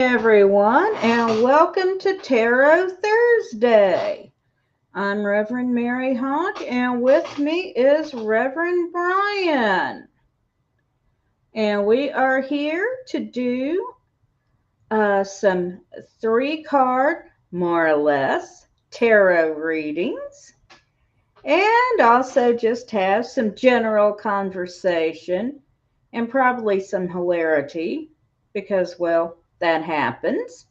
Everyone, and welcome to Tarot Thursday. I'm Reverend Mary Hawk, and with me is Reverend Bryan. And we are here to do some three-card, more or less, tarot readings, and also just have some general conversation and probably some hilarity because, well, that happens.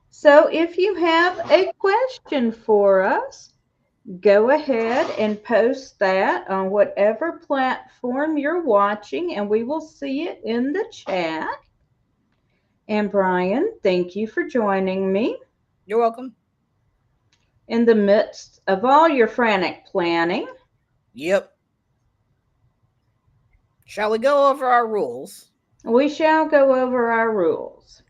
So if you have a question for us, go ahead and post that on whatever platform you're watching, and we will see it in the chat. And Bryan, thank you for joining me You're welcome. in the midst of all your frantic planning. Yep. Shall we go over our rules? We shall go over our rules.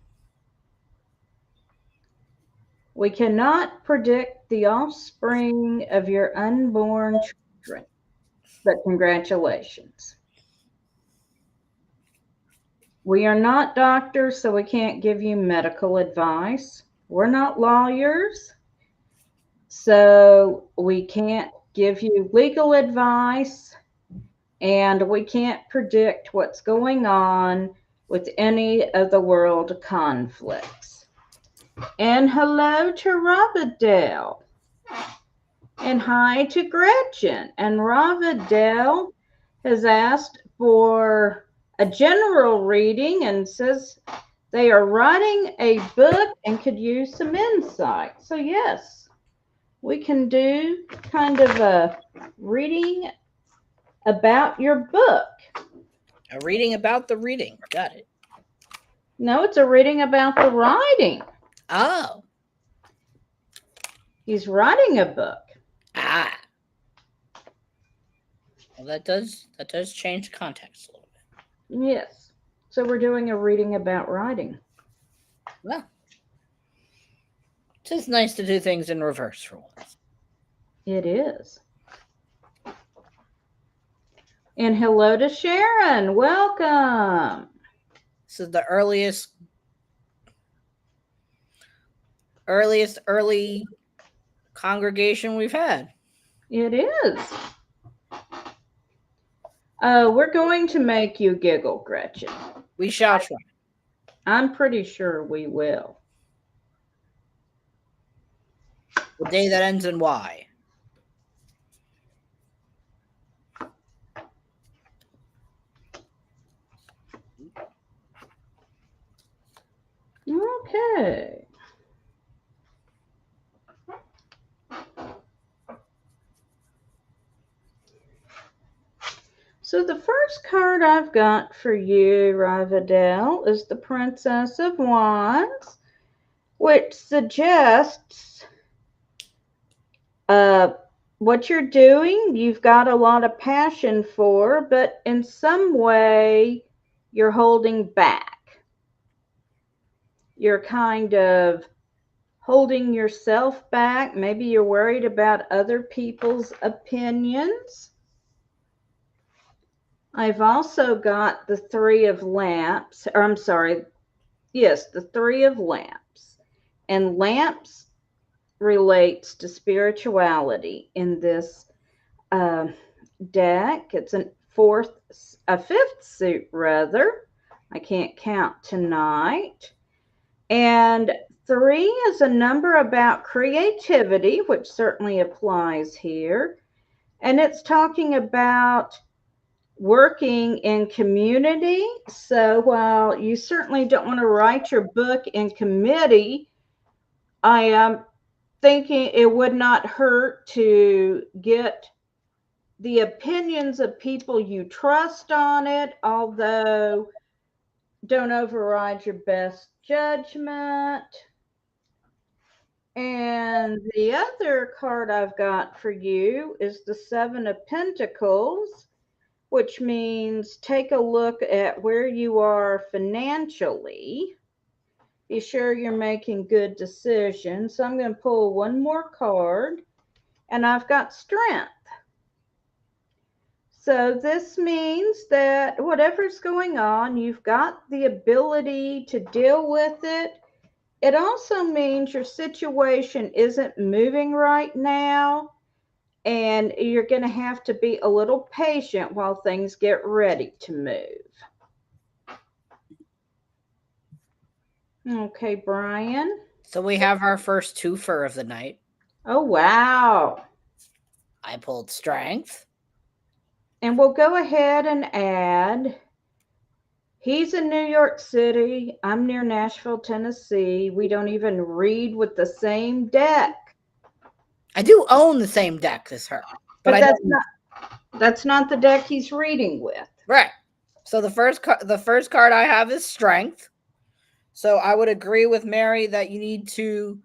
We cannot predict the offspring of your unborn children, but congratulations. We are not doctors, so we can't give you medical advice. We're not lawyers, so we can't give you legal advice, and we can't predict what's going on with any of the world conflicts. And hello to Ravadale. And hi to Gretchen. And Ravadale has asked for a general reading and says they are writing a book and could use some insight. So, yes, we can do kind of a reading about your book. A reading about the reading. Got it. No, it's a reading about the writing. Oh. He's writing a book. Ah. Well, that does change context a little bit. Yes. So we're doing a reading about writing. Well, it's nice to do things in reverse for once. It is. And hello to Sharon. Welcome. This is the early congregation we've had. It is. We're going to make you giggle, Gretchen. We shall try. I'm pretty sure we will. The day that ends in Y. Okay. So the first card I've got for you, Rivadel, is the Princess of Wands, which suggests what you're doing, you've got a lot of passion for, but in some way you're holding back. You're kind of holding yourself back. Maybe you're worried about other people's opinions. I've also got the Three of Lamps, or I'm sorry, yes, the Three of Lamps. And lamps relates to spirituality in this deck. It's a fifth suit rather. I can't count tonight. And 3 is a number about creativity, which certainly applies here. And it's talking about working in community. So while you certainly don't want to write your book in committee, I am thinking it would not hurt to get the opinions of people you trust on it, although don't override your best judgment. And the other card I've got for you is the Seven of Pentacles, which means take a look at where you are financially. Be sure you're making good decisions. So I'm going to pull one more card, and I've got Strength. So this means that whatever's going on, you've got the ability to deal with it. It also means your situation isn't moving right now, and you're going to have to be a little patient while things get ready to move. Okay, Bryan. So we have our first twofer of the night. Oh, wow. I pulled strength. And we'll go ahead and add, he's in New York City. I'm near Nashville, Tennessee. We don't even read with the same deck. I do own the same deck as her, But I that's don't. not the deck he's reading with. Right. So the first card I have is strength. So I would agree with Mary that you need to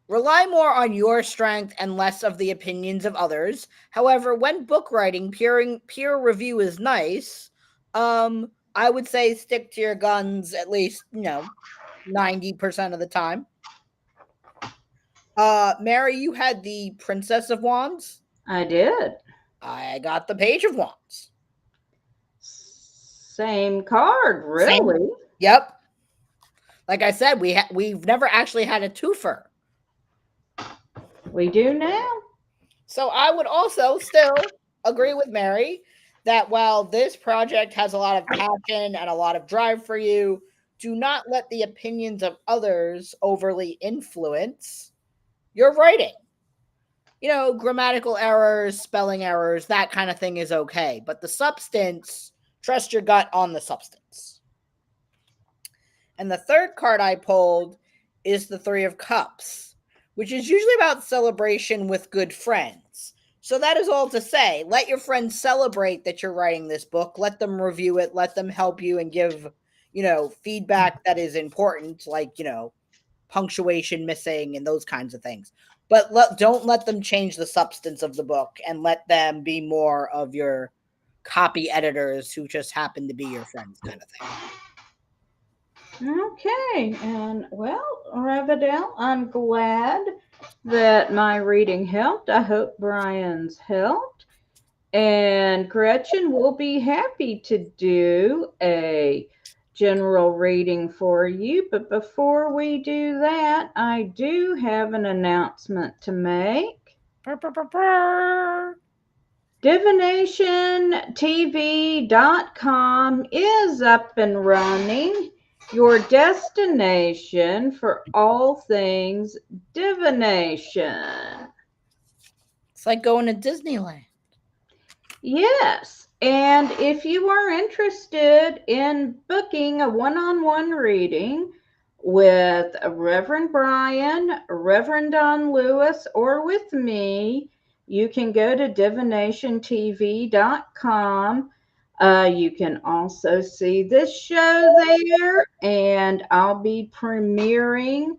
rely more on your strength and less of the opinions of others. However, when book writing, peer review is nice. I would say stick to your guns at least, 90% of the time. Mary, you had the Princess of Wands. I did. I got the Page of Wands. Same card, really? Same. Yep. Like I said, we've never actually had a twofer. We do now. So I would also still agree with Mary that while this project has a lot of passion and a lot of drive for you, do not let the opinions of others overly influence your writing. Grammatical errors, spelling errors, that kind of thing is okay. But the substance, trust your gut on the substance. And the third card I pulled is the Three of Cups, which is usually about celebration with good friends. So that is all to say, let your friends celebrate that you're writing this book. Let them review it. Let them help you and give, feedback that is important, like, punctuation missing and those kinds of things. But don't let them change the substance of the book, and let them be more of your copy editors who just happen to be your friends kind of thing. Okay, and well, Ravidel, I'm glad that my reading helped. I hope Bryan's helped. And Gretchen will be happy to do a general reading for you. But before we do that, I do have an announcement to make. DivinationTV.com is up and running, your destination for all things divination. It's like going to Disneyland. Yes, and if you are interested in booking a one-on-one reading with Reverend Bryan, Reverend Don Lewis, or with me, you can go to divinationtv.com. You can also see this show there, and I'll be premiering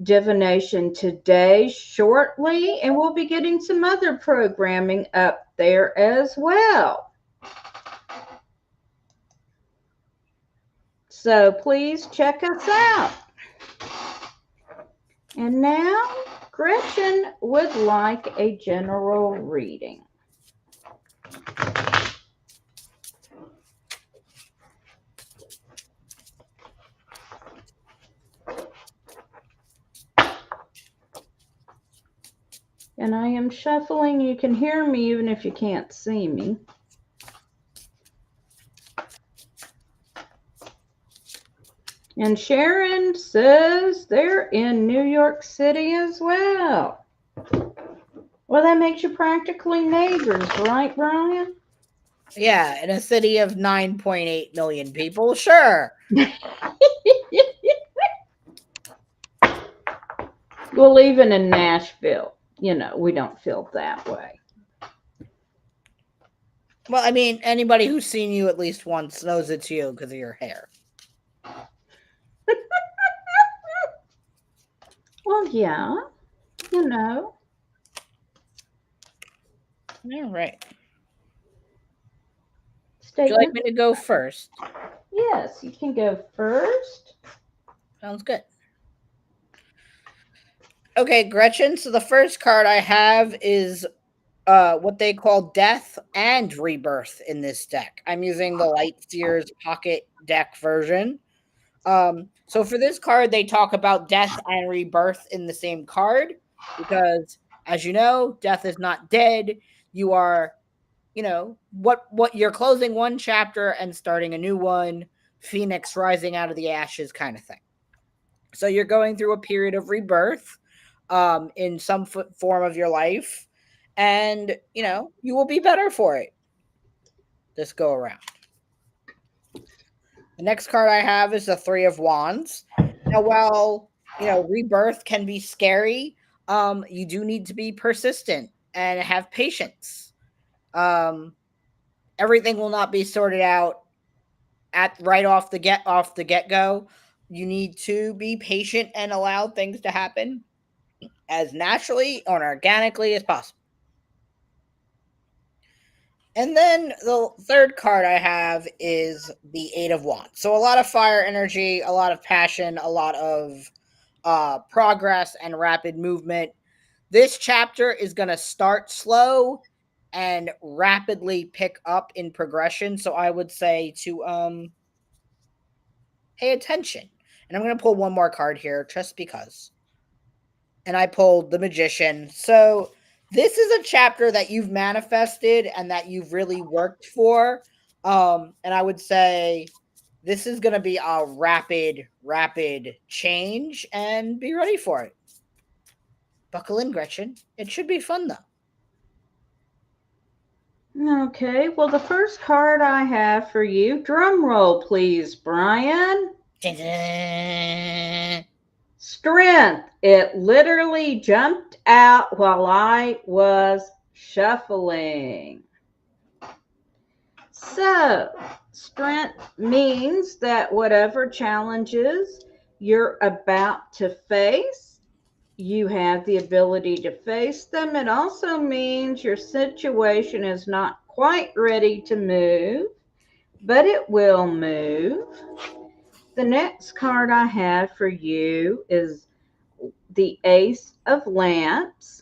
Divination Today shortly, and we'll be getting some other programming up there as well. So please check us out. And now Gretchen would like a general reading. And I am shuffling. You can hear me even if you can't see me. And Sharon says they're in New York City as well. Well, that makes you practically neighbors, right, Bryan? Yeah, in a city of 9.8 million people, sure. Well, even in Nashville, we don't feel that way. Well, I mean, anybody who's seen you at least once knows it's you because of your hair. Well, yeah, All right. Would you like me to go first? Yes, you can go first. Sounds good. Okay, Gretchen. So the first card I have is what they call death and rebirth in this deck. I'm using the Lightseer's Pocket deck version. So for this card, they talk about death and rebirth in the same card because, as you know, death is not dead. You are, what you're closing one chapter and starting a new one, Phoenix rising out of the ashes kind of thing. So you're going through a period of rebirth in some form of your life, and you will be better for it this go around. The next card I have is the Three of Wands. Now, while rebirth can be scary, you do need to be persistent and have patience. Everything will not be sorted out at right off the get go. You need to be patient and allow things to happen as naturally and organically as possible. And then the third card I have is the Eight of Wands. So a lot of fire energy, a lot of passion, a lot of progress and rapid movement. This chapter is going to start slow and rapidly pick up in progression. So I would say to pay attention. And I'm going to pull one more card here just because. And I pulled the Magician. So this is a chapter that you've manifested and that you've really worked for. And I would say this is going to be a rapid change, and be ready for it. Buckle in, Gretchen. It should be fun, though. Okay, well, the first card I have for you, drum roll, please, Bryan. Strength. It literally jumped out while I was shuffling. So, strength means that whatever challenges you're about to face, you have the ability to face them. It also means your situation is not quite ready to move, but it will move. The next card I have for you is the Ace of Lamps.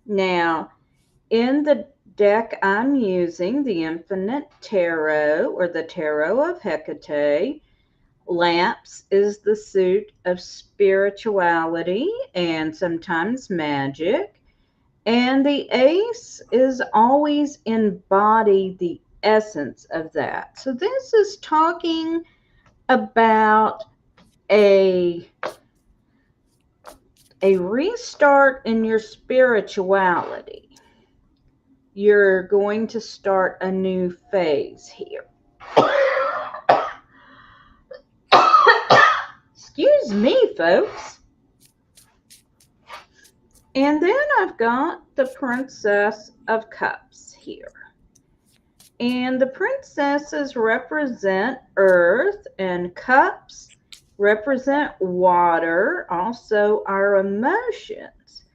Now, in the deck I'm using, the Infinite Tarot or the Tarot of Hecate, Lamps is the suit of spirituality and sometimes magic. And the ace is always embody the essence of that. So this is talking about a restart in your spirituality. You're going to start a new phase here. Excuse me, folks. And then I've got the Princess of Cups here. And the princesses represent earth, and cups represent water, also our emotions.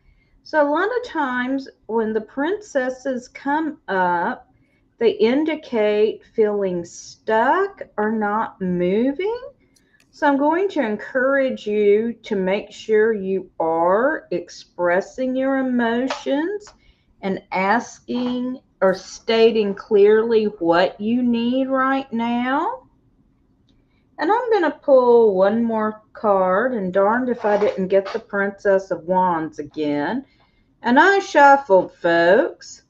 So a lot of times when the princesses come up, they indicate feeling stuck or not moving. So I'm going to encourage you to make sure you are expressing your emotions and asking or stating clearly what you need right now. And I'm going to pull one more card, and darned if I didn't get the Princess of Wands again. And I shuffled, folks.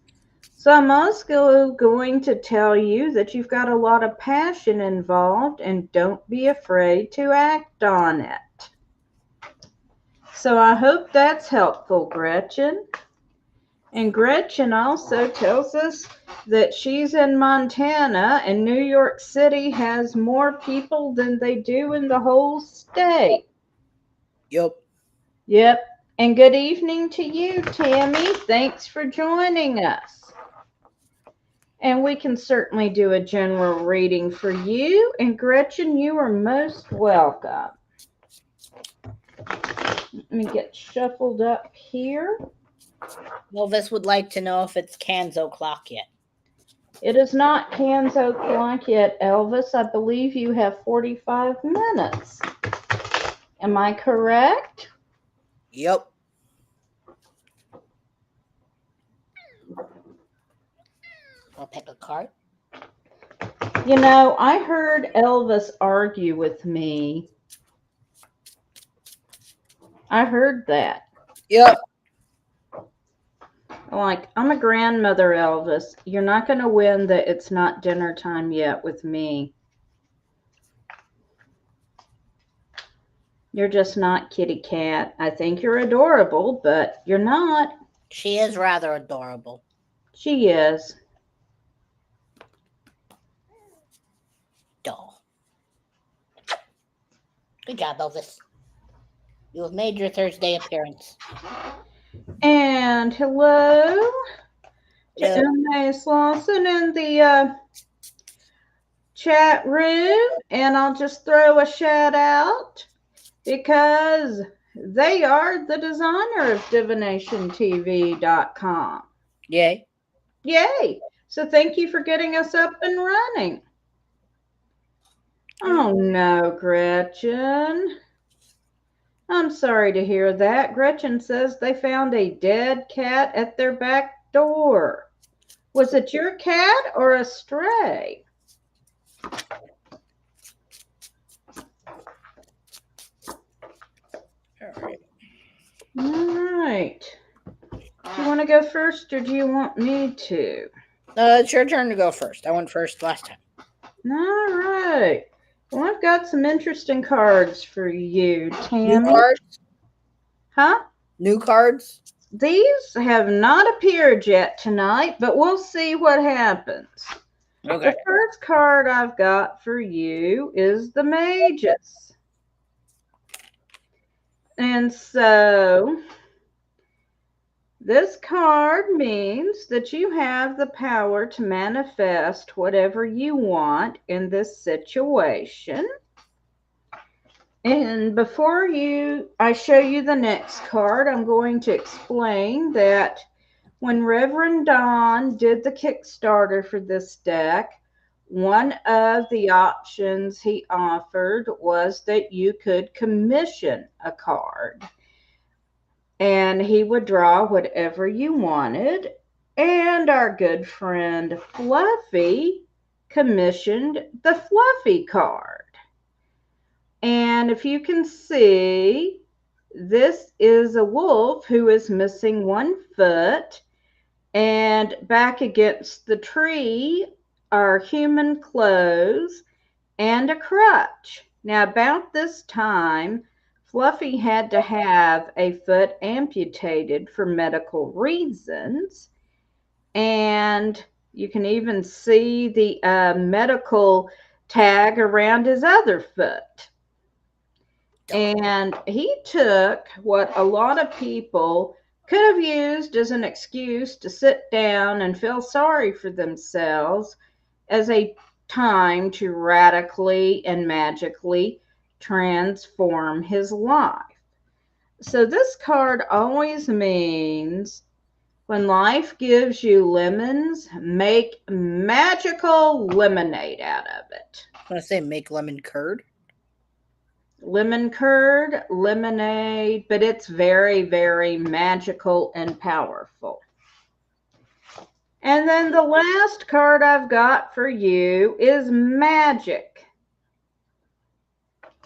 So I'm also going to tell you that you've got a lot of passion involved, and don't be afraid to act on it. So I hope that's helpful, Gretchen. And Gretchen also tells us that she's in Montana and New York City has more people than they do in the whole state. Yep. And good evening to you, Tammy. Thanks for joining us. And we can certainly do a general reading for you. And Gretchen, you are most welcome. Let me get shuffled up here. Elvis would like to know if it's Can's o'clock yet. It is not Can's o'clock yet, Elvis. I believe you have 45 minutes. Am I correct? Yep. I'll pick a card. You know, I heard Elvis argue with me. I heard that. Yep. Like, I'm a grandmother, Elvis. You're not going to win the it's not dinner time yet with me. You're just not kitty cat. I think you're adorable, but you're not. She is rather adorable. She is. Doll. Good job, Elvis. You have made your Thursday appearance. And hello to Hello. M.A. Slauson in the chat room. And I'll just throw a shout out because they are the designer of divinationtv.com. Yay. Yay. So thank you for getting us up and running. Oh no, Gretchen. I'm sorry to hear that. Gretchen says they found a dead cat at their back door. Was it your cat or a stray? All right. All right. Do you want to go first or do you want me to? It's your turn to go first. I went first last time. All right. Well, I've got some interesting cards for you, Tammy. New cards? Huh? New cards? These have not appeared yet tonight, but we'll see what happens. Okay. The first card I've got for you is the Magus. And so this card means that you have the power to manifest whatever you want in this situation. And before I show you the next card, I'm going to explain that when Reverend Don did the Kickstarter for this deck, one of the options he offered was that you could commission a card. And he would draw whatever you wanted. And our good friend Fluffy commissioned the Fluffy card. And if you can see, this is a wolf who is missing one foot. And back against the tree are human clothes and a crutch. Now, about this time, Fluffy had to have a foot amputated for medical reasons. And you can even see the medical tag around his other foot. And he took what a lot of people could have used as an excuse to sit down and feel sorry for themselves as a time to radically and magically transform his life. So this card always means when life gives you lemons, make magical lemonade out of it. I'm going to say make lemon curd. Lemon curd, lemonade, but it's very, very magical and powerful. And then the last card I've got for you is magic.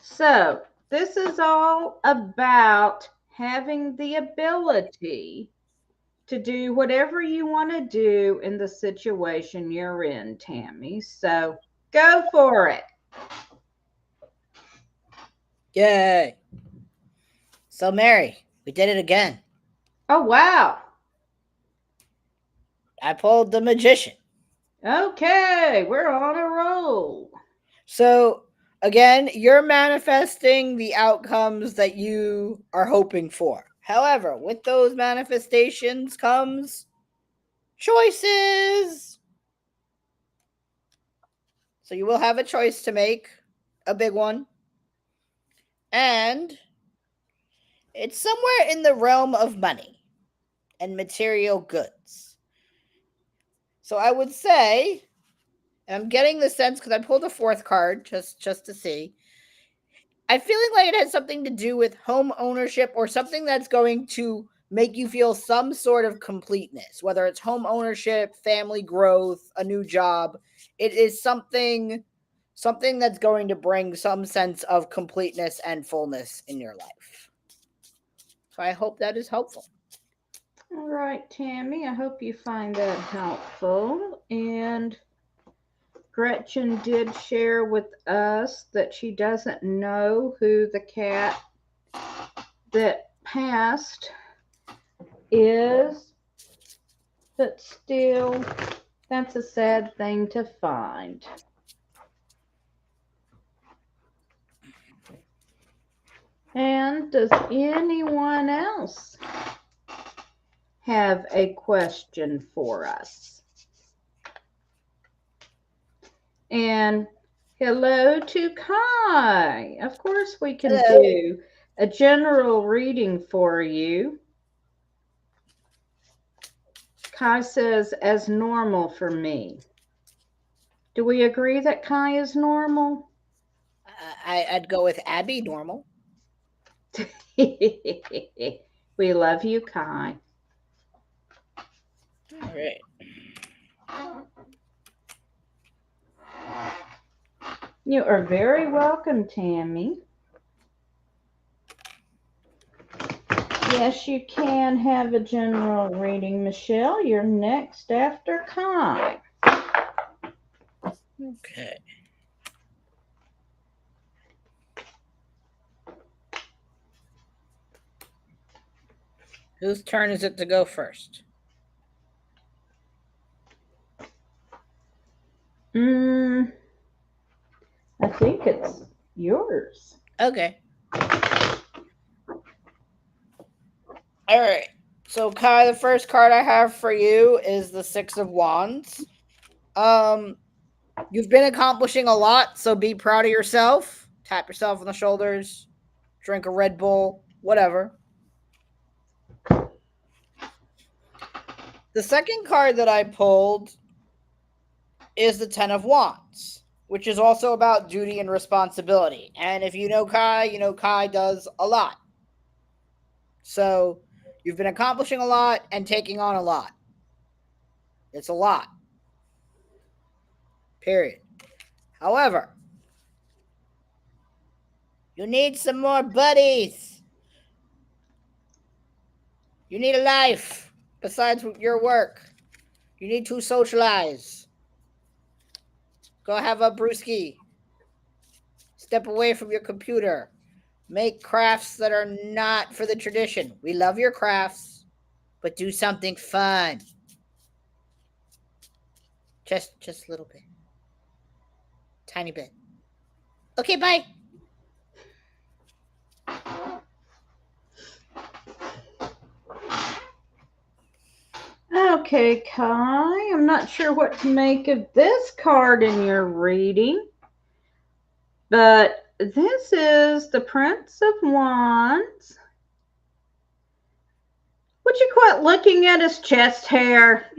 So this is all about having the ability to do whatever you want to do in the situation you're in, Tammy. So go for it. Yay. So, Mary, we did it again. Oh, wow. I pulled the Magician. Okay, we're on a roll. So, again, you're manifesting the outcomes that you are hoping for. However, with those manifestations comes choices. So you will have a choice to make, a big one. And it's somewhere in the realm of money and material goods. So I would say, and I'm getting the sense because I pulled a fourth card just to see. I'm feeling like it has something to do with home ownership or something that's going to make you feel some sort of completeness, whether it's home ownership, family growth, a new job. It is something that's going to bring some sense of completeness and fullness in your life. So I hope that is helpful. All right, Tammy, I hope you find that helpful. And Gretchen did share with us that she doesn't know who the cat that passed is, but still, that's a sad thing to find. And does anyone else have a question for us? And hello to Kai. Of course, we can Hello. do a general reading for you. Kai says, as normal for me. Do we agree that Kai is normal? I'd go with Abby, normal. We love you, Kai. All right. You are very welcome, Tammy. Yes, you can have a general reading. Michelle, you're next after Kai. Okay. Whose turn is it to go first? I think it's yours. Okay. All right. So Kai, the first card I have for you is the Six of Wands. You've been accomplishing a lot, so be proud of yourself. Tap yourself on the shoulders, drink a Red Bull, whatever. The second card that I pulled is the Ten of Wands, which is also about duty and responsibility. And if you know Kai, you know Kai does a lot. So you've been accomplishing a lot and taking on a lot. It's a lot. Period. However, you need some more buddies. You need a life besides your work. You need to socialize. Go have a brewski. Step away from your computer. Make crafts that are not for the tradition. We love your crafts, but do something fun. Just a little bit. Tiny bit. Okay, bye. Okay, Kai, I'm not sure what to make of this card in your reading, but this is the Prince of Wands. Would you quit looking at his chest hair?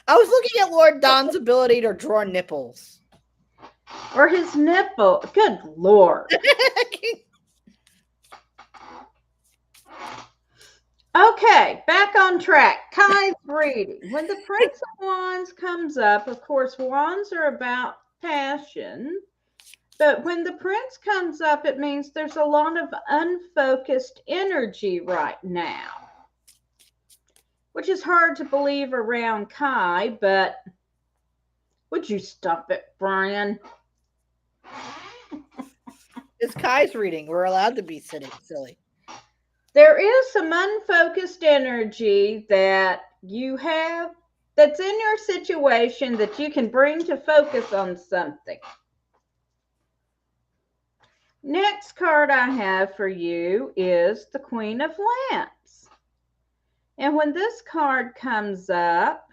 I was looking at Lord Don's ability to draw nipples. Or his nipple? Good Lord. Okay, back on track. Kai's reading. When the Prince of Wands comes up, of course, wands are about passion. But when the prince comes up, it means there's a lot of unfocused energy right now, which is hard to believe around Kai, but would you stop it, Bryan? It's Kai's reading. We're allowed to be silly. There is some unfocused energy that you have that's in your situation that you can bring to focus on something. Next card I have for you is the Queen of Lamps. And when this card comes up,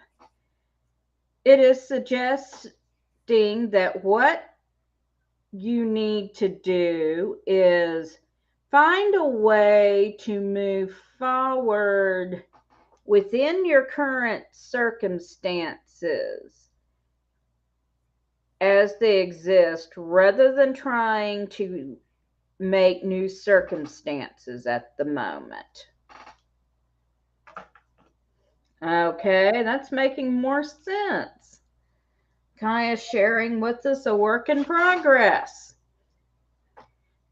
it is suggesting that what you need to do is find a way to move forward within your current circumstances as they exist rather than trying to make new circumstances at the moment. Okay, that's making more sense. Kaya's sharing with us a work in progress.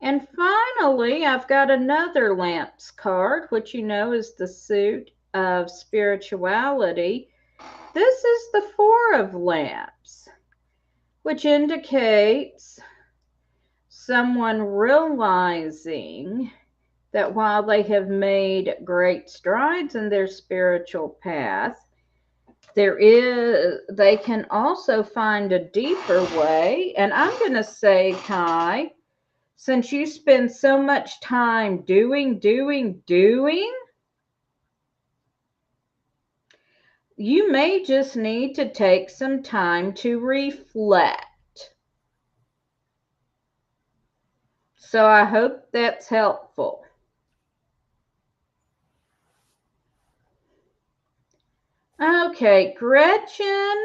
And finally, I've got another lamps card, which you know is the suit of spirituality. This is the Four of Lamps, which indicates someone realizing that while they have made great strides in their spiritual path, they can also find a deeper way. And I'm going to say, Kai, since you spend so much time doing, you may just need to take some time to reflect. So I hope that's helpful. Okay, Gretchen,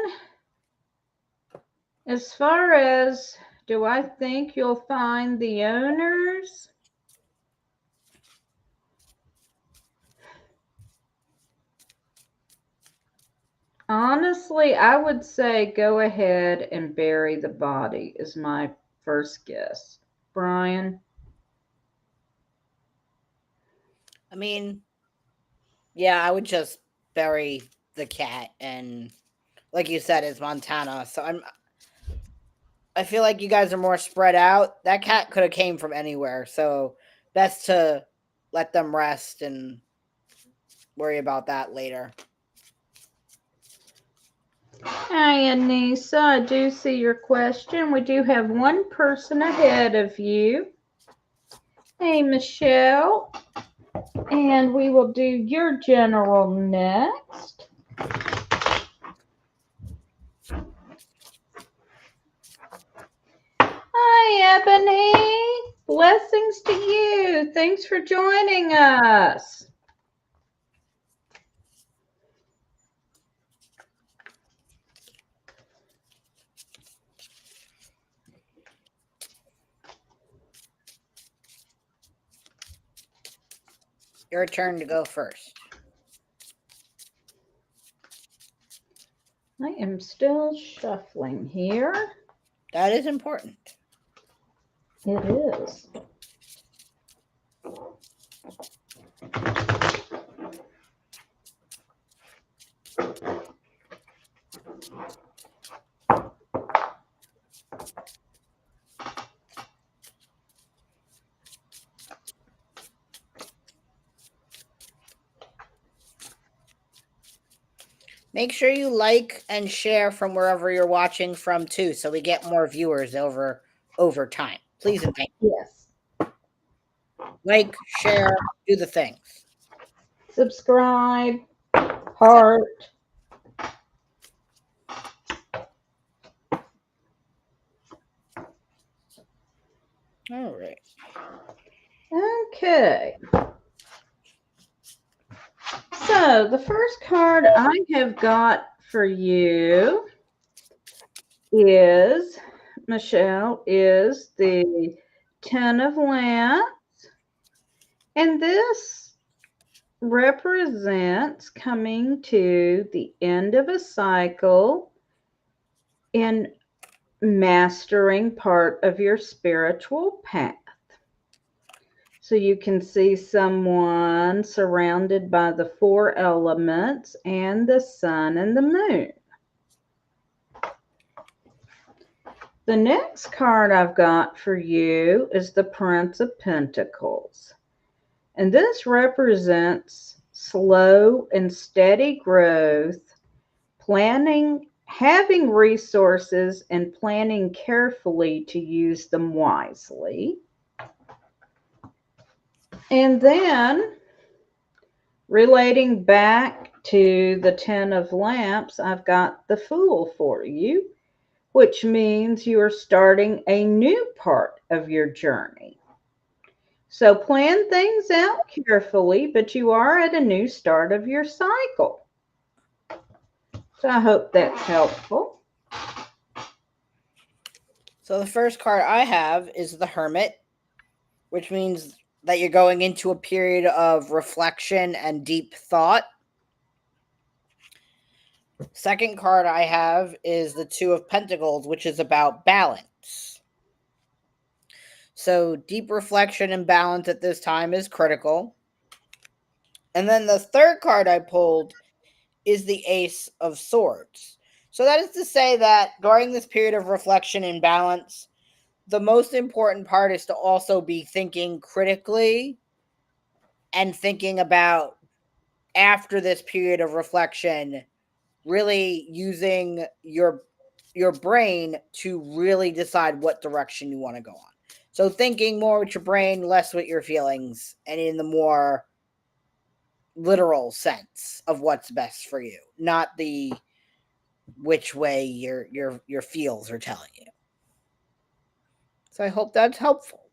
as far as do I think you'll find the owners? Honestly, I would say go ahead and bury the body is my first guess. Bryan? I mean, yeah, I would just bury the cat, and like you said, it's Montana, so I feel like you guys are more spread out. That cat could have came from anywhere, so best to let them rest and worry about that later. Hi, Anissa. I do see your question. We do have one person ahead of you. Hey, Michelle. And we will do your general next. Hi, Ebony. Blessings to you. Thanks for joining us. Your turn to go first. I am still shuffling here. That is important. It is. Make sure you like and share from wherever you're watching from too, so we get more viewers over time. Please and thank you. Yes. Like, share, do the things. Subscribe, heart. All right. Okay. So the first card I have got for you is, Michelle, is the Ten of Lamps. And this represents coming to the end of a cycle in mastering part of your spiritual path. So you can see someone surrounded by the four elements and the sun and the moon. The next card I've got for you is the Prince of Pentacles. And this represents slow and steady growth, planning, having resources, and planning carefully to use them wisely. And then, relating back to the Ten of Lamps, I've got the Fool for you, which means you are starting a new part of your journey. So plan things out carefully, but you are at a new start of your cycle. So I hope that's helpful. So the first card I have is the Hermit, which means that you're going into a period of reflection and deep thought. Second card I have is the Two of Pentacles, which is about balance. So deep reflection and balance at this time is critical. And then the third card I pulled is the Ace of Swords. So that is to say that during this period of reflection and balance, the most important part is to also be thinking critically and thinking about, after this period of reflection, really using your brain to really decide what direction you want to go on. So thinking more with your brain, less with your feelings, and in the more literal sense of what's best for you, not the which way your feels are telling you. So I hope that's helpful.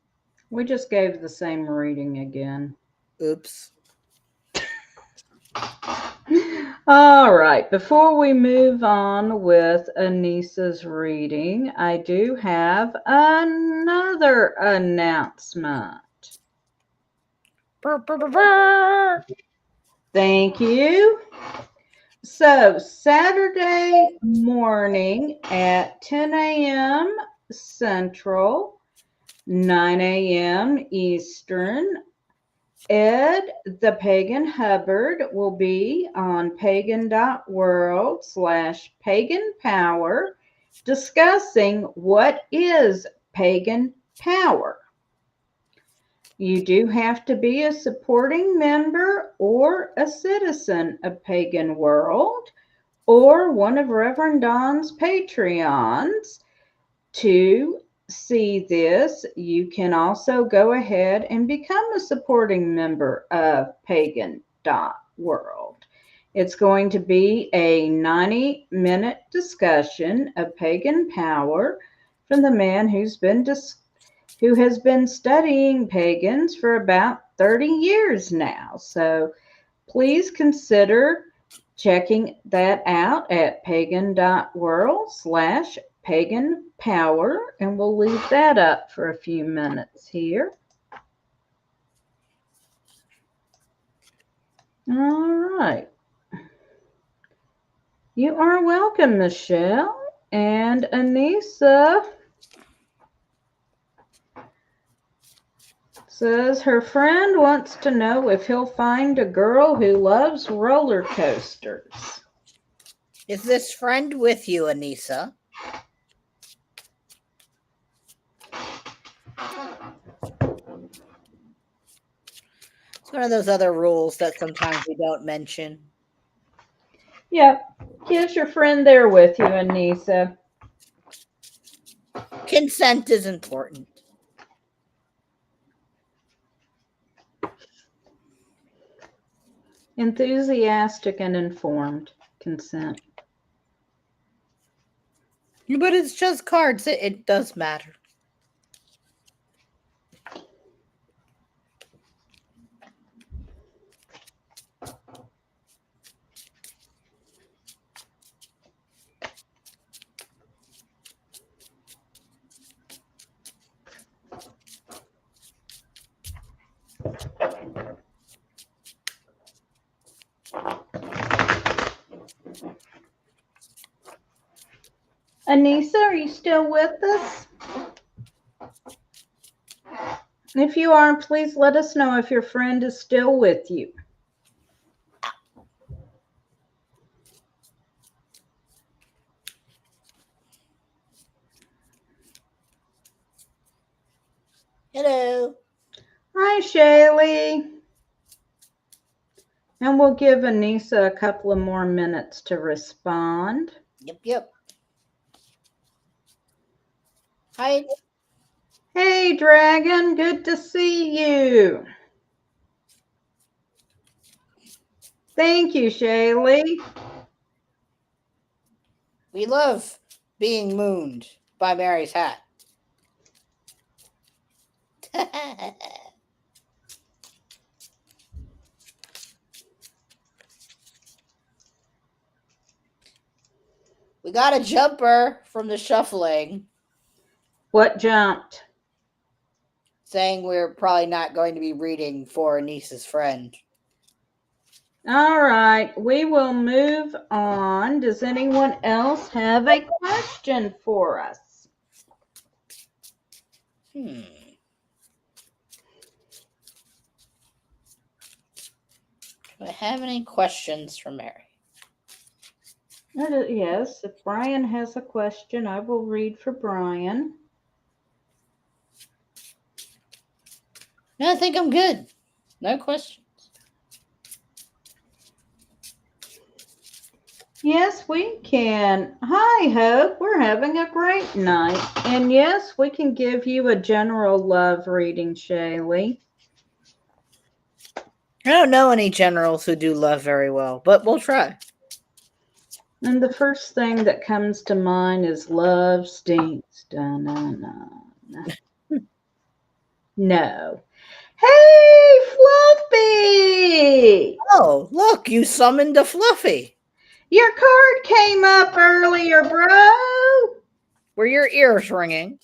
We just gave the same reading again. Oops. All right, before we move on with Anissa's reading, I do have another announcement. Thank you. So, Saturday morning at 10 a.m. Central, 9 a.m. Eastern, Ed the Pagan Hubbard will be on pagan.world/pagan power discussing what is pagan power. You do have to be a supporting member or a citizen of Pagan World or one of Reverend Don's Patreons to see this. You can also go ahead and become a supporting member of pagan.world. It's going to be a 90-minute discussion of pagan power from the man who has been studying pagans for about 30 years now. So please consider checking that out at pagan.world/pagan power, and we'll leave that up for a few minutes here. All right. You are welcome, Michelle. And Anissa says her friend wants to know if he'll find a girl who loves roller coasters. Is this friend with you, Anissa? It's one of those other rules that sometimes we don't mention. Yep. Is your friend there with you, Anissa? Consent is important. Enthusiastic and informed consent. But it's just cards. It does matter. Anissa, are you still with us? If you are, please let us know if your friend is still with you. Hello. Hi, Shaylee. And we'll give Anissa a couple of more minutes to respond. Yep. Hi. Hey, Dragon, good to see you. Thank you, Shaylee. We love being mooned by Mary's hat. We got a jumper from the shuffling. What jumped? Saying we're probably not going to be reading for Anissa's friend. All right, we will move on. Does anyone else have a question for us? Do I have any questions for Mary? Yes, if Bryan has a question, I will read for Bryan. No, I think I'm good. No questions. Yes, we can. Hi, Hope. We're having a great night. And yes, we can give you a general love reading, Shaylee. I don't know any generals who do love very well, but we'll try. And the first thing that comes to mind is love stinks. Da-na-na. No. Hey, Fluffy! Oh, look, you summoned a Fluffy. Your card came up earlier, bro. Were your ears ringing?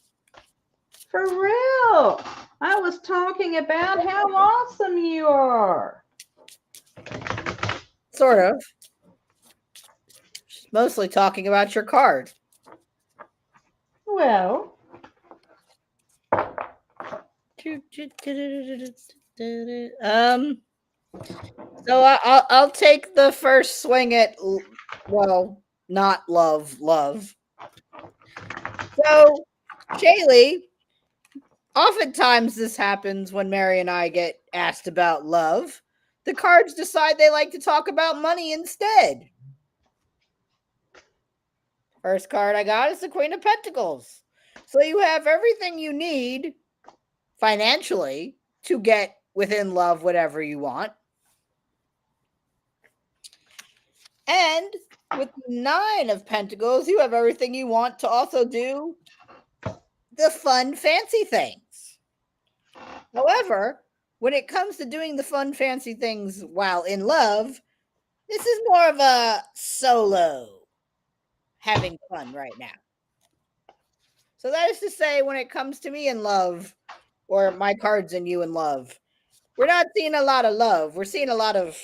For real. I was talking about how awesome you are. Sort of. Mostly talking about your card. Well, So I'll take the first swing at, well, not love. So, Shaylee, oftentimes this happens when Mary and I get asked about love. The cards decide they like to talk about money instead. First card I got is the Queen of Pentacles. So you have everything you need financially to get within love whatever you want. And with the Nine of Pentacles, you have everything you want to also do the fun, fancy things. However, when it comes to doing the fun, fancy things while in love, this is more of a solo having fun right now. So that is to say, when it comes to me in love, or my cards and you in love, we're not seeing a lot of love. We're seeing a lot of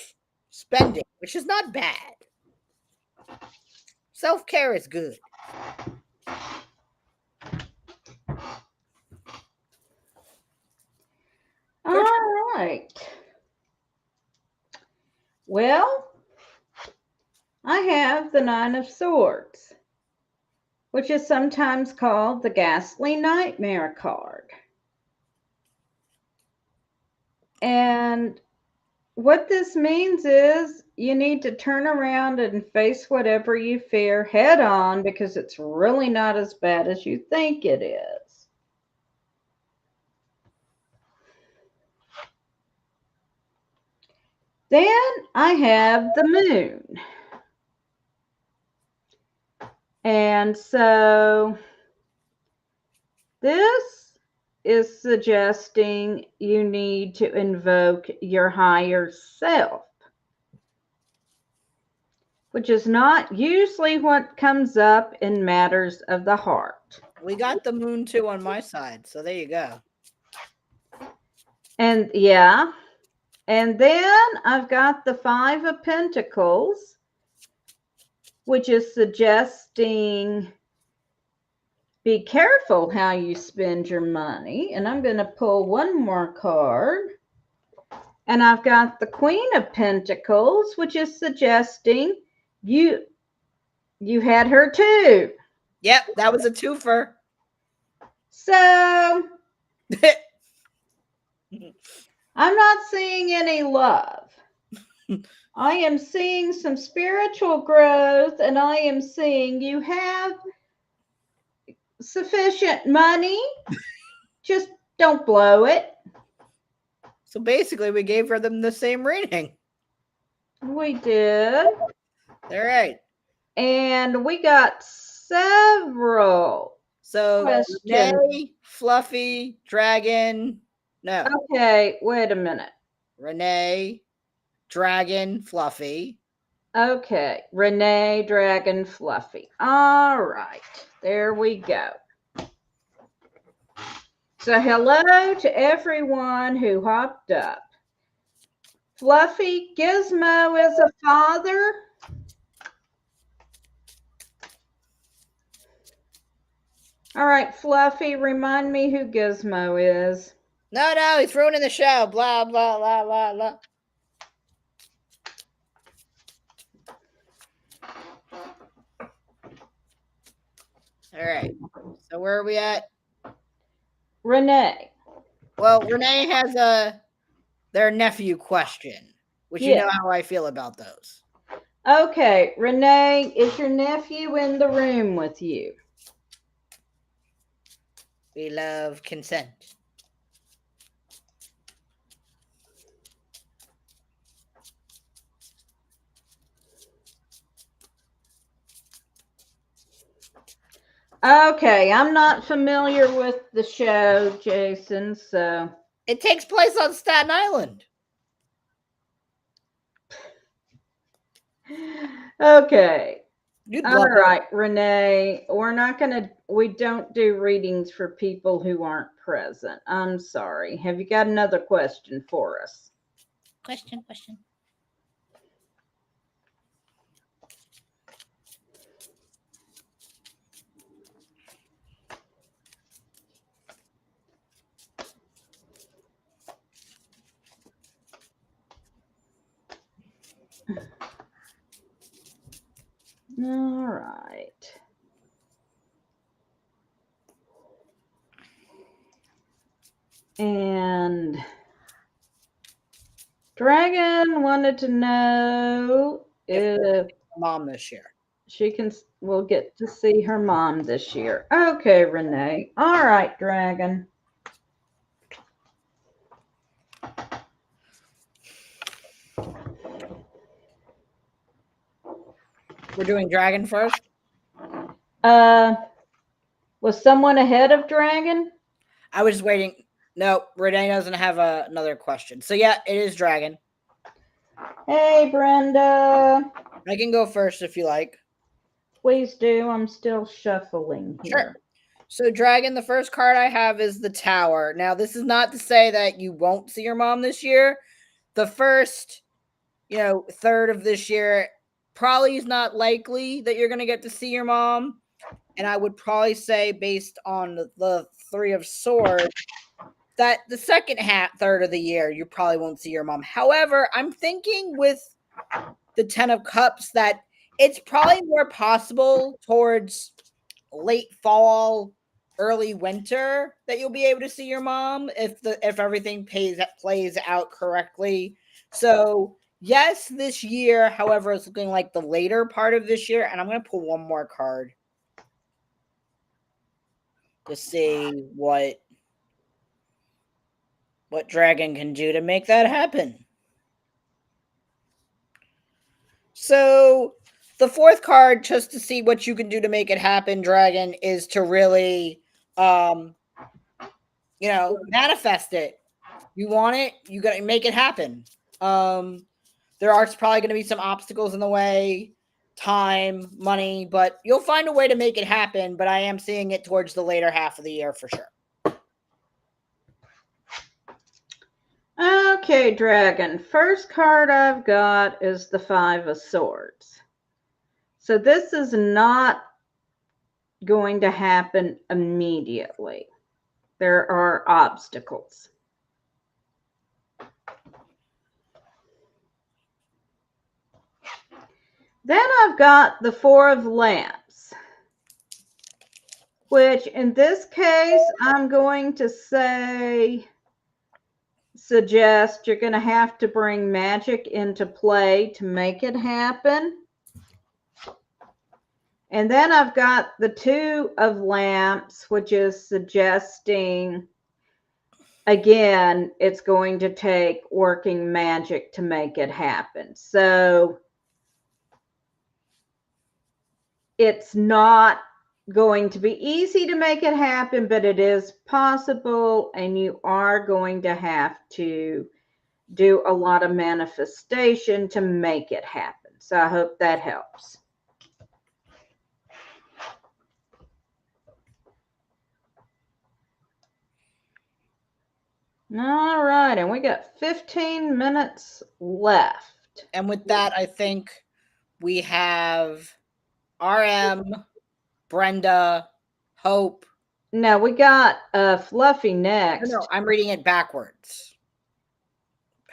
spending, which is not bad. Self-care is good. all right. Well, I have the Nine of Swords, which is sometimes called the Ghastly Nightmare card. And what this means is you need to turn around and face whatever you fear head on because it's really not as bad as you think it is. Then I have the moon. And so this is suggesting you need to invoke your higher self, which is not usually what comes up in matters of the heart. We got the moon too on my side, so there you go. And yeah, and then I've got the Five of Pentacles, which is suggesting be careful how you spend your money. And I'm going to pull one more card. And I've got the Queen of Pentacles, which is suggesting you had her too. Yep, that was a twofer. So I'm not seeing any love. I am seeing some spiritual growth, and I am seeing you have sufficient money. Just don't blow it. So basically, we gave her them the same reading. We did. All right. And we got several. So questions. Renee, Fluffy, Dragon. No. Okay, wait a minute. Renee, Dragon, Fluffy. Okay, Renee, Dragon, Fluffy. All right, there we go. So hello to everyone who hopped up. Fluffy, Gizmo is a father. All right, Fluffy, remind me who Gizmo is. No, he's ruining the show. Blah, blah, blah, blah, blah. All right. So where are we at? Renee. Well, Renee has their nephew question, which you Yeah. know how I feel about those. Okay, Renee, is your nephew in the room with you? We love consent. Okay, I'm not familiar with the show, Jason, so. It takes place on Staten Island. Okay. You'd All love it. right, Renee, we don't do readings for people who aren't present. I'm sorry. Have you got another question for us? Question. All right. And Dragon wanted to know if Mom this year. will get to see her mom this year. Okay, Renee. All right, Dragon. We're doing Dragon first? Was someone ahead of Dragon? I was waiting. No, Renee doesn't have another question. So yeah, it is Dragon. Hey, Brenda. I can go first if you like. Please do. I'm still shuffling here. Sure. So Dragon, the first card I have is the Tower. Now, this is not to say that you won't see your mom this year. The first, third of this year probably is not likely that you're going to get to see your mom. And I would probably say, based on the Three of Swords, that the second third of the year, you probably won't see your mom. However, I'm thinking with the Ten of Cups that it's probably more possible towards late fall, early winter that you'll be able to see your mom if everything plays out correctly. So yes, this year, however, it's looking like the later part of this year, and I'm going to pull one more card to see what Dragon can do to make that happen. So the fourth card, just to see what you can do to make it happen, Dragon, is to really manifest it. You want it, you got to make it happen. There are probably going to be some obstacles in the way, time, money, but you'll find a way to make it happen. But I am seeing it towards the later half of the year for sure. Okay, Dragon. First card I've got is the Five of Swords. So this is not going to happen immediately. There are obstacles. Then I've got the Four of Lamps, which in this case, I'm going to suggest you're going to have to bring magic into play to make it happen. And then I've got the Two of Lamps, which is suggesting, again, it's going to take working magic to make it happen. So it's not going to be easy to make it happen, but it is possible, and you are going to have to do a lot of manifestation to make it happen. So I hope that helps. All right, and we got 15 minutes left. And with that, I think we have RM, Brenda, Hope. No, we got Fluffy next. No, I'm reading it backwards.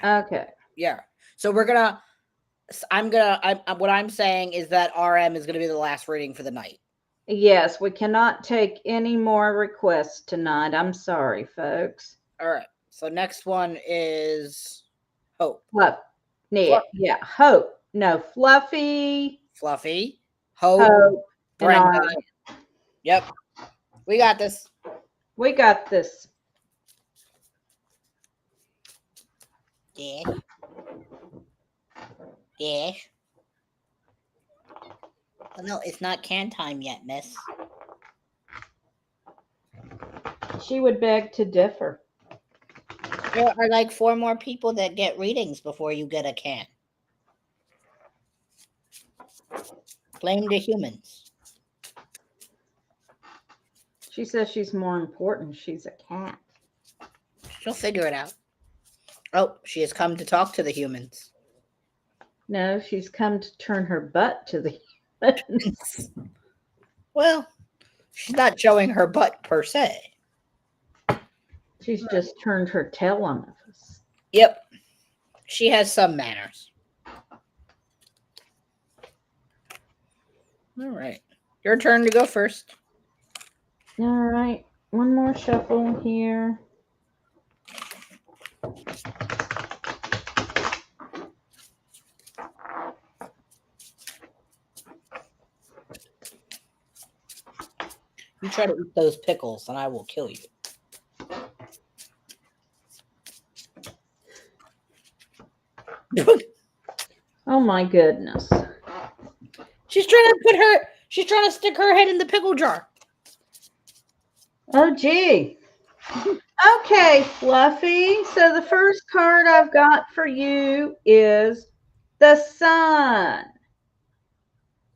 Okay. Yeah. So we're gonna. What I'm saying is that RM is gonna be the last reading for the night. Yes, we cannot take any more requests tonight. I'm sorry, folks. All right. So next one is Hope. Fluff. Yeah, Hope. No, Fluffy, Fluffy, Hope, Hope, and Brenda. Ryan. Yep. We got this. We got this. Yeah. Yeah. Well, no, it's not can time yet, miss. She would beg to differ. There are like 4 more people that get readings before you get a can. Blame the humans. She says she's more important. She's a cat. She'll figure it out. Oh, she has come to talk to the humans. No, she's come to turn her butt to the humans. Well, she's not showing her butt per se. She's just turned her tail on us. Yep. She has some manners. All right. Your turn to go first. All right. One more shuffle here. You try to eat those pickles and I will kill you. Oh my goodness. She's trying to stick her head in the pickle jar. Oh gee. Okay, Fluffy. So the first card I've got for you is the sun.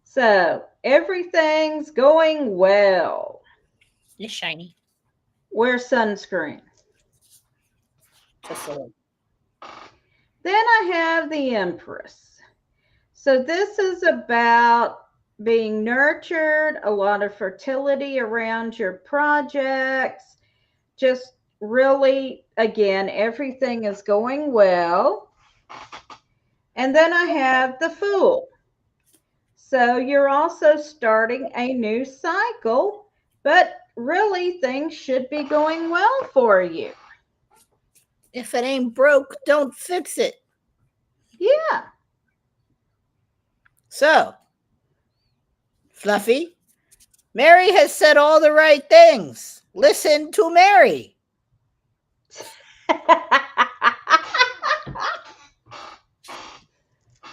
So everything's going well. It's shiny. Wear sunscreen. Just a little. Then I have the Empress. So this is about being nurtured, a lot of fertility around your projects. Just really, again, everything is going well. And then I have the Fool. So you're also starting a new cycle, but really things should be going well for you. If it ain't broke, don't fix it. Yeah. So, Fluffy, Mary has said all the right things. Listen to Mary.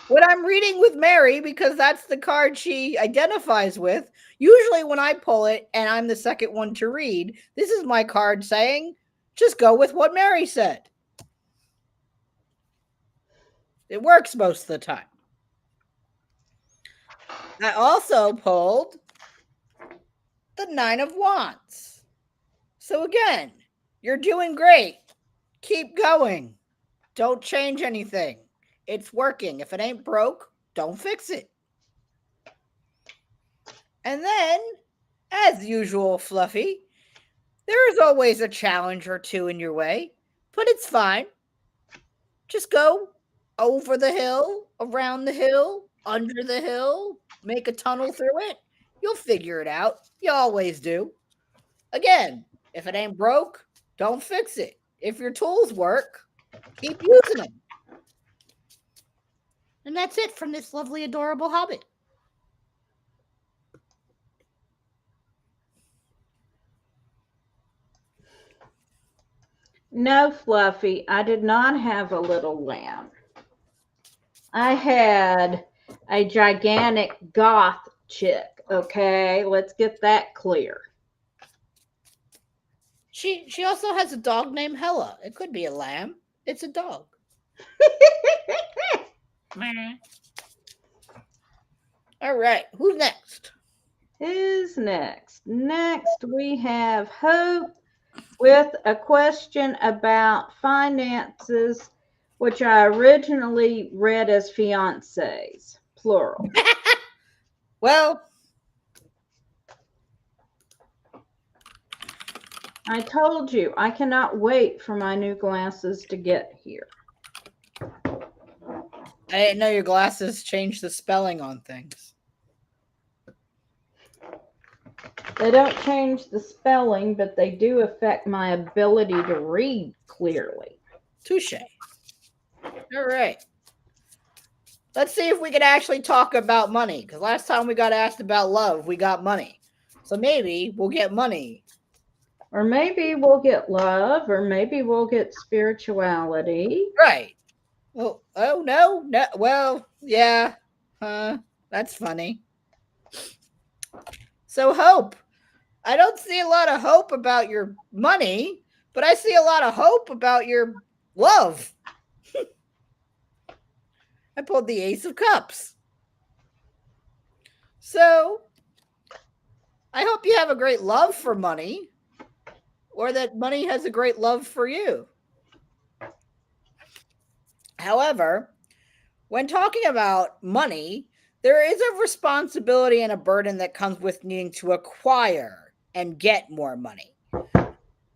When I'm reading with Mary, because that's the card she identifies with, usually when I pull it and I'm the second one to read, this is my card saying, just go with what Mary said. It works most of the time. I also pulled the 9 of Wands. So again, you're doing great. Keep going. Don't change anything. It's working. If it ain't broke, don't fix it. And then, as usual, Fluffy, there is always a challenge or two in your way, but it's fine. Just go over the hill, around the hill, under the hill, make a tunnel through it. You'll figure it out. You always do. Again, if it ain't broke, don't fix it. If your tools work, keep using them. And that's it from this lovely, adorable hobbit. No, Fluffy, I did not have a little lamb. I had a gigantic goth chick. Okay, let's get that clear. She also has a dog named Hella. It could be a lamb. It's a dog. All right, who's next? Who's next? Next, we have Hope. with a question about finances, which I originally read as fiancés, plural. Well, I told you I cannot wait for my new glasses to get here. I didn't know your glasses changed the spelling on things. They don't change the spelling, but they do affect my ability to read clearly. Touche. All right. Let's see if we can actually talk about money. Because last time we got asked about love, we got money. So maybe we'll get money. Or maybe we'll get love, or maybe we'll get spirituality. Right. Well, oh no, no. Well, yeah. That's funny. So hope. I don't see a lot of hope about your money, but I see a lot of hope about your love. I pulled the Ace of Cups. So I hope you have a great love for money, or that money has a great love for you. However, when talking about money, there is a responsibility and a burden that comes with needing to acquire and get more money.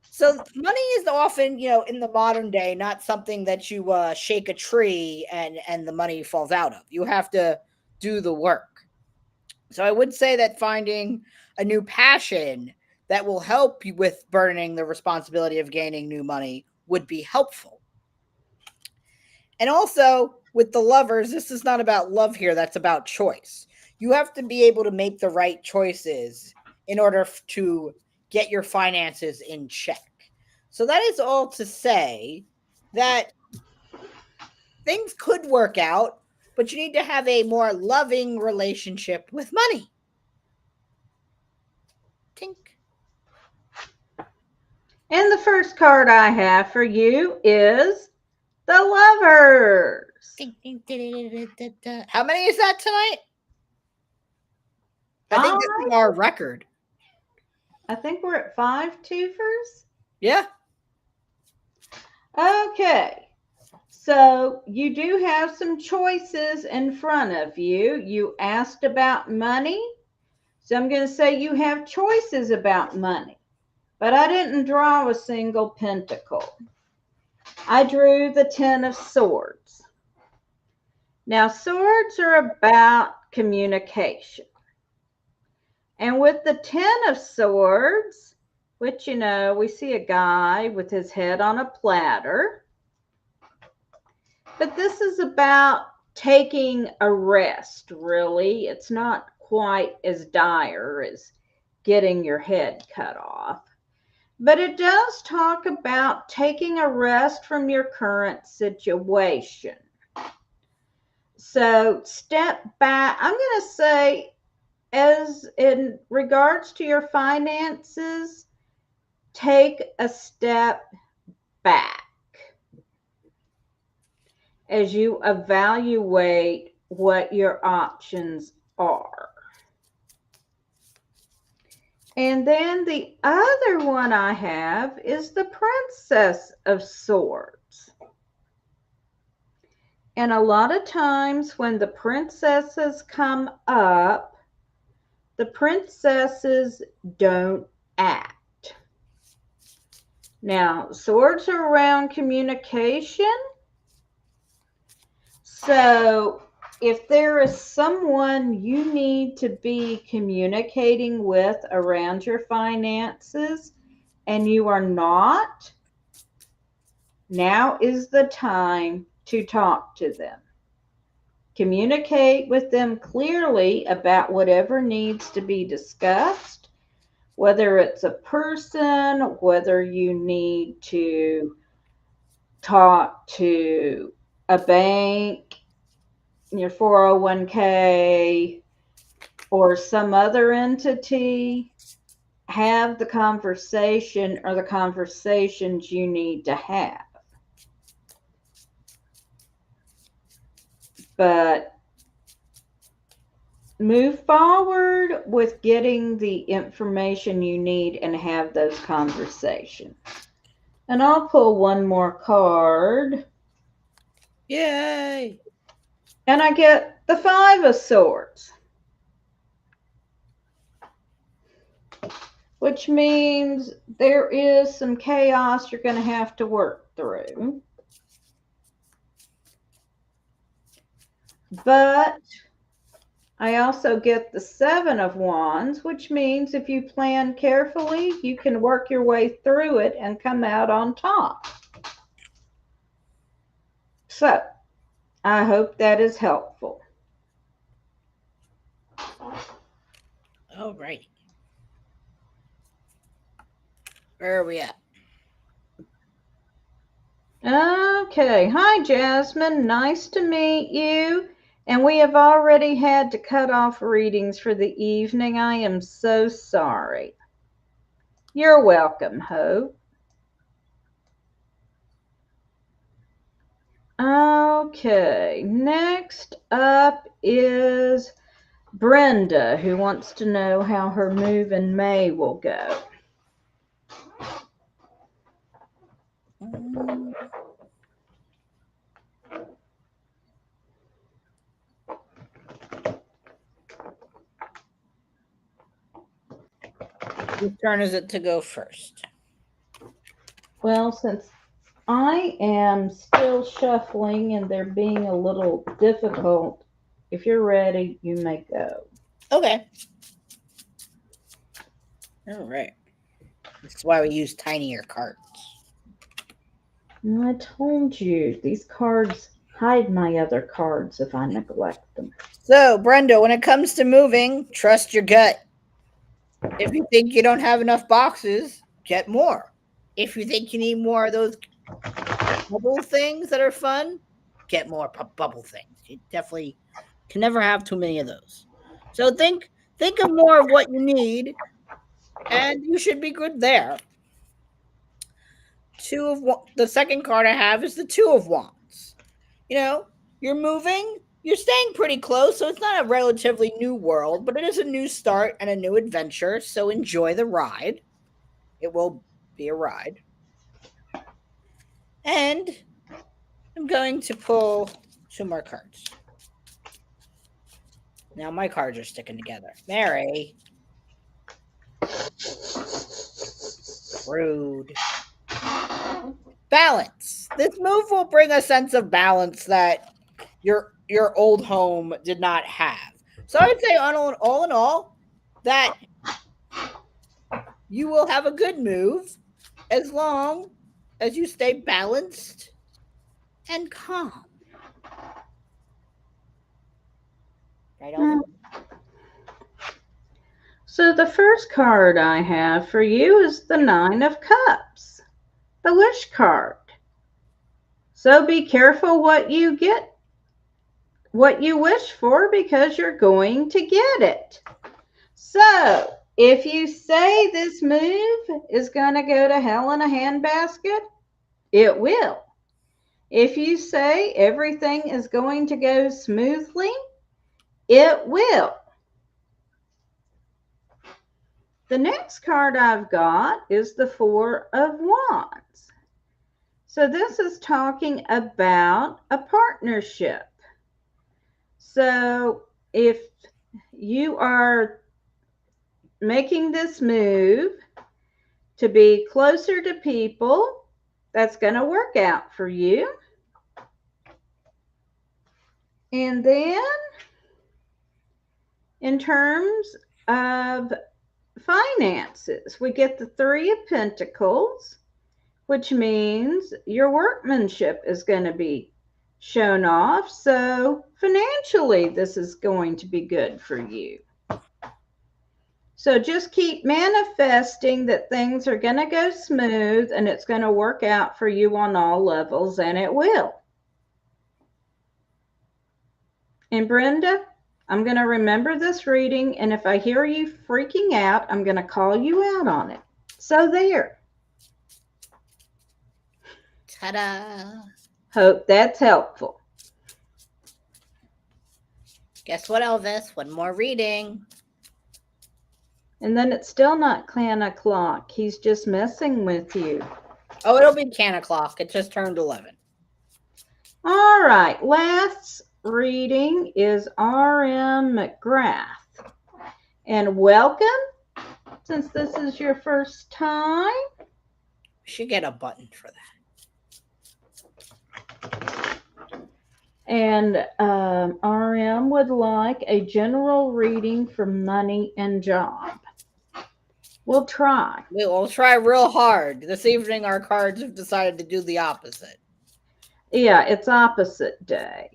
So money is often, in the modern day, not something that you shake a tree and the money falls out of. You have to do the work. So I would say that finding a new passion that will help you with burdening the responsibility of gaining new money would be helpful. And also with the lovers, this is not about love here, that's about choice. You have to be able to make the right choices in order to get your finances in check. So that is all to say that things could work out, but you need to have a more loving relationship with money. Tink. And the first card I have for you is the Lovers. How many is that tonight? I think this is our record. I think we're at 5 twofers. Yeah. Okay. So you do have some choices in front of you. You asked about money. So I'm going to say you have choices about money. But I didn't draw a single pentacle. I drew the 10 of Swords. Now, swords are about communication. And with the 10 of Swords, which, we see a guy with his head on a platter. But this is about taking a rest, really. It's not quite as dire as getting your head cut off. But it does talk about taking a rest from your current situation. So step back. I'm going to say, as in regards to your finances, take a step back as you evaluate what your options are. And then the other one I have is the Princess of Swords. And a lot of times when the princesses come up, the princesses don't act. Now, swords are around communication. So if there is someone you need to be communicating with around your finances and you are not, now is the time to talk to them. Communicate with them clearly about whatever needs to be discussed, whether it's a person, whether you need to talk to a bank, your 401k, or some other entity. Have the conversation or the conversations you need to have. But move forward with getting the information you need and have those conversations. And I'll pull one more card. Yay! And I get the Five of Swords, which means there is some chaos you're going to have to work through. But I also get the Seven of Wands, which means if you plan carefully, you can work your way through it and come out on top. So, I hope that is helpful. All right. Where are we at? Okay. Hi, Jasmine. Nice to meet you. And we have already had to cut off readings for the evening. I am so sorry. You're welcome, Hope. Okay. Next up is Brenda, who wants to know how her move in May will go. Whose turn is it to go first? Well, since I am still shuffling and they're being a little difficult, if you're ready, you may go. Okay. All right. That's why we use tinier cards. I told you, these cards hide my other cards if I neglect them. So, Brenda, when it comes to moving, trust your gut. If you think you don't have enough boxes, get more. If you think you need more of those bubble things that are fun, get more bubble things. You definitely can never have too many of those. So think of more of what you need, and you should be good there. The second card I have is the Two of Wands. You know, you're moving, you're staying pretty close, so it's not a relatively new world, but it is a new start and a new adventure. So enjoy the ride. It will be a ride. And I'm going to pull two more cards. Now my cards are sticking together. Mary. Rude. Balance. This move will bring a sense of balance that your old home did not have. So I'd say all in all, that you will have a good move as long as you stay balanced and calm. Right on. So the first card I have for you is the Nine of Cups, the wish card. So be careful what you get, what you wish for, because you're going to get it. So if you say this move is going to go to hell in a handbasket, it will. If you say everything is going to go smoothly, it will. The next card I've got is the Four of Wands. So this is talking about a partnership. So if you are making this move to be closer to people, that's going to work out for you. And then in terms of finances, we get the Three of Pentacles, which means your workmanship is going to be shown off. So financially, this is going to be good for you. So just keep manifesting that things are going to go smooth and it's going to work out for you on all levels, and it will. And Brenda, I'm going to remember this reading, and if I hear you freaking out, I'm going to call you out on it. So there. Ta-da. Hope that's helpful. Guess what, Elvis? One more reading. And then it's still not 10 o'clock. He's just messing with you. Oh, it'll be 10 o'clock. It just turned 11. All right, last reading is R.M. McGrath. And welcome, since this is your first time. We should get a button for that. And RM would like a general reading for money and job. We'll try. We'll try real hard. This evening, our cards have decided to do the opposite. Yeah, it's opposite day.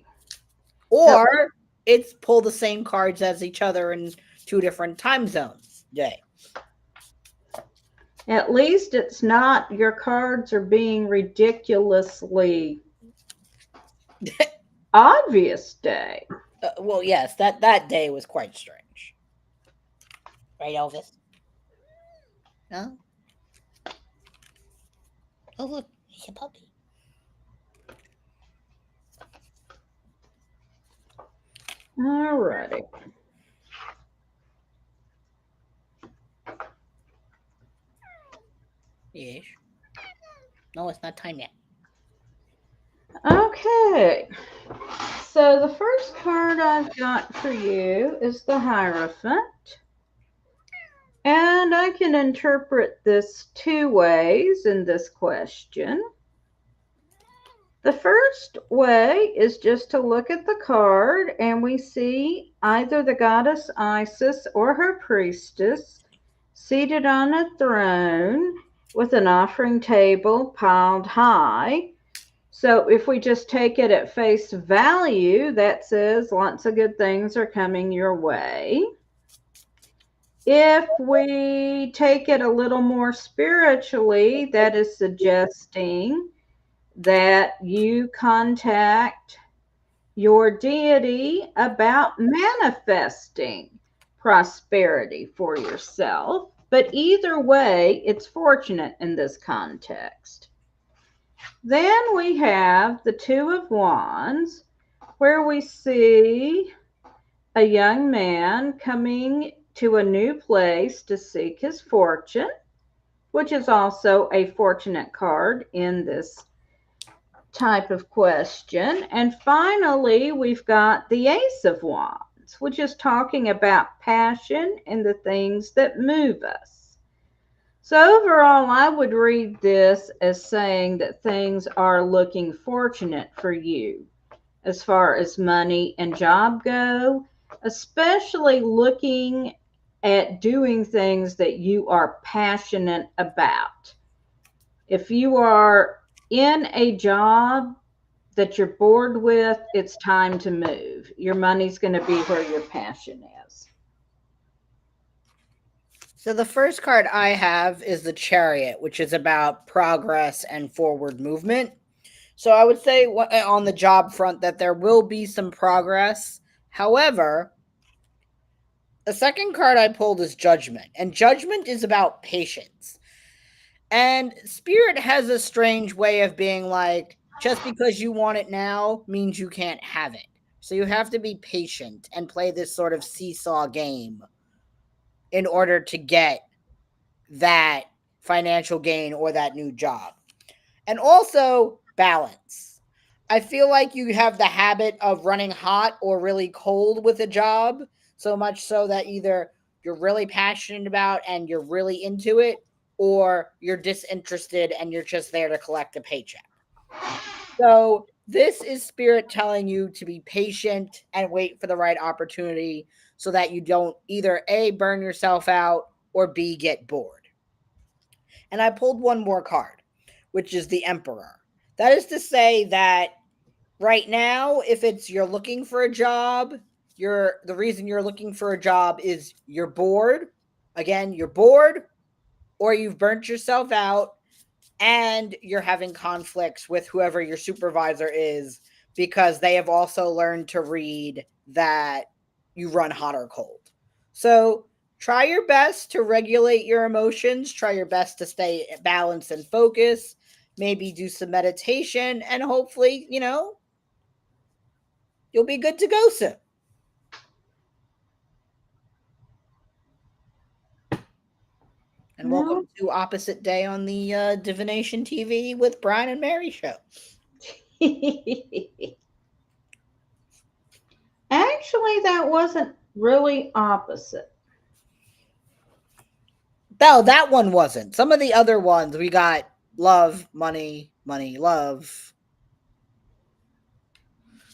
Or it's pull the same cards as each other in 2 different time zones day. At least it's not your cards are being ridiculously obvious day. Well, yes, that day was quite strange. Right, Elvis? No? Oh, look, he's a puppy. All righty. Yes. No, it's not time yet. Okay. So the first card I've got for you is the Hierophant. And I can interpret this 2 ways in this question. The first way is just to look at the card and we see either the goddess Isis or her priestess seated on a throne with an offering table piled high. So if we just take it at face value, that says lots of good things are coming your way. If we take it a little more spiritually, that is suggesting that you contact your deity about manifesting prosperity for yourself. But either way, it's fortunate in this context. Then we have the Two of Wands, where we see a young man coming to a new place to seek his fortune, which is also a fortunate card in this type of question. And finally, we've got the Ace of Wands, which is talking about passion and the things that move us. So overall, I would read this as saying that things are looking fortunate for you as far as money and job go, especially looking at doing things that you are passionate about. If you are in a job that you're bored with, it's time to move. Your money's going to be where your passion is. So the first card I have is the Chariot, which is about progress and forward movement. So I would say on the job front that there will be some progress. However, the second card I pulled is Judgment, and Judgment is about patience. And Spirit has a strange way of being like, just because you want it now means you can't have it. So you have to be patient and play this sort of seesaw game in order to get that financial gain or that new job. And also balance. I feel like you have the habit of running hot or really cold with a job, so much so that either you're really passionate about and you're really into it, or you're disinterested and you're just there to collect a paycheck. So this is Spirit telling you to be patient and wait for the right opportunity so that you don't either A, burn yourself out, or B, get bored. And I pulled one more card, which is the Emperor. That is to say that right now, if it's you're looking for a job, the reason you're looking for a job is you're bored. Again, you're bored, or you've burnt yourself out, and you're having conflicts with whoever your supervisor is because they have also learned to read that you run hot or cold. So try your best to regulate your emotions. Try your best to stay balanced and focused. Maybe do some meditation, and hopefully, you'll be good to go soon. And No. welcome to Opposite Day on the Divination TV with Bryan and Mary show. Actually, that wasn't really opposite. No, that one wasn't. Some of the other ones we got love, money, money, love.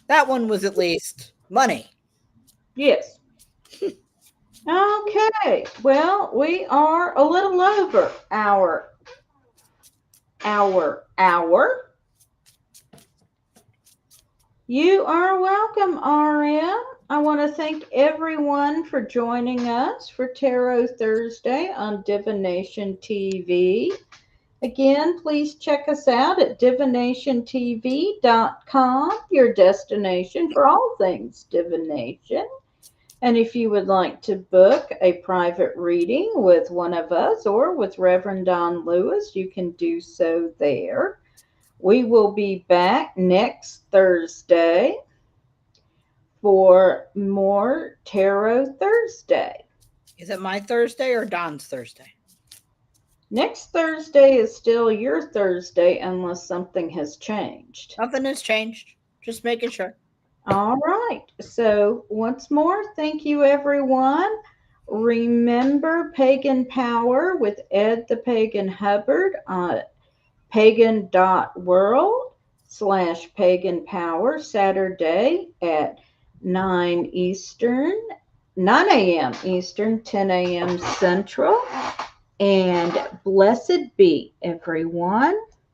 That one was at least money. Yes. Okay. Well, we are a little over our. You are welcome, RM. I want to thank everyone for joining us for Tarot Thursday on Divination TV. Again, please check us out at divinationtv.com, your destination for all things divination. And if you would like to book a private reading with one of us or with Reverend Don Lewis, you can do so there. We will be back next Thursday for more Tarot Thursday. Is it my Thursday or Don's Thursday? Next Thursday is still your Thursday unless something has changed. Nothing has changed. Just making sure. All right. So, once more, thank you, everyone. Remember Pagan Power with Ed the Pagan Hubbard on pagan.world/pagan power Saturday at 9 Eastern, 9 a.m. Eastern, 10 a.m. Central. And blessed be everyone.